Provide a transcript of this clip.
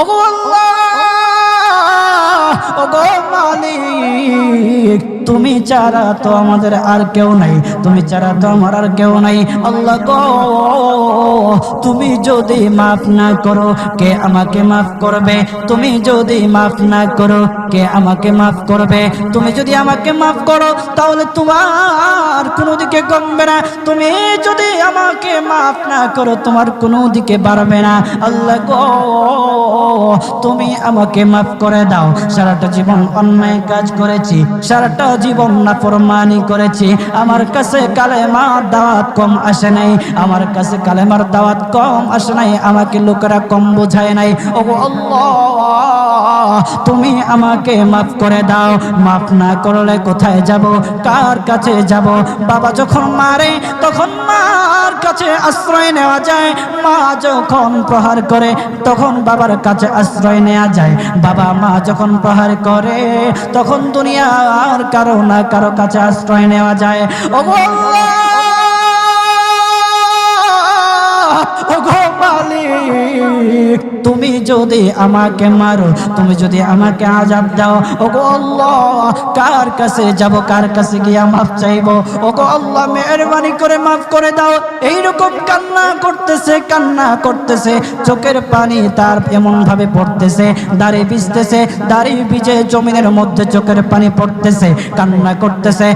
ওগো আল্লাহ, ওগো মালিক, তুমি ছাড়া তো আমাদের আর কেউ নাই, তুমি ছাড়া তো আমার আর কেউ নাই। আল্লাহ গো, তুমি যদি মাফ না করো কে আমাকে মাফ করবে? তুমি যদি মাফ না করো কে আমাকে মাফ করবে? তুমি যদি আমাকে মাফ করো তাহলে তোমার কোনো দিকে কমবে না, তুমি যদি আমাকে মাফ না করো তোমার কোনো দিকে বাড়বে না। আল্লাহ গো, তুমি আমাকে মাফ করে দাও। সারাটা জীবন অন্যায় কাজ করেছি, সারাটা জীবন নাফরমানি করেছি, আমার কাছে কালেমার দাওয়াত কম আসে নাই, আমার কাছে কালেমার দাওয়াত কম আসে নাই, আমাকে লোকেরা কম বোঝায় নাই। ওগো আল্লাহ, তুমি আমাকে মাফ করে দাও। মাফ না করলে কোথায় যাব, কার কাছে যাব? বাবা যখন মারে তখন মার কাছে আশ্রয় নেওয়া যায়, মা যখন প্রহার করে তখন বাবার কাছে আশ্রয় নেওয়া যায়, বাবা মা যখন প্রহার করে তখন দুনিয়ার কারো না কারো কাছে আশ্রয় নেওয়া যায়। ওগো আল্লাহ, ওগো মালিক, তুমি যদি আমাকে মারো, তুমি যদি আমাকে আযাব দাও, ওগো আল্লাহ, কার কাছে যাব, কার কাছে গিয়া মাফ চাইবো? ওগো আল্লাহ, মেহেরবানি করে মাফ করে দাও। এইরকম কান্না করতেছে, কান্না করতেছে, চোখের পানি তার এমন ভাবে পড়তেছে, দাড়ি ভিজতেছে, দাড়ি ভিজে জমিনের মধ্যে চোখের পানি পড়তেছে, কান্না করতেছে।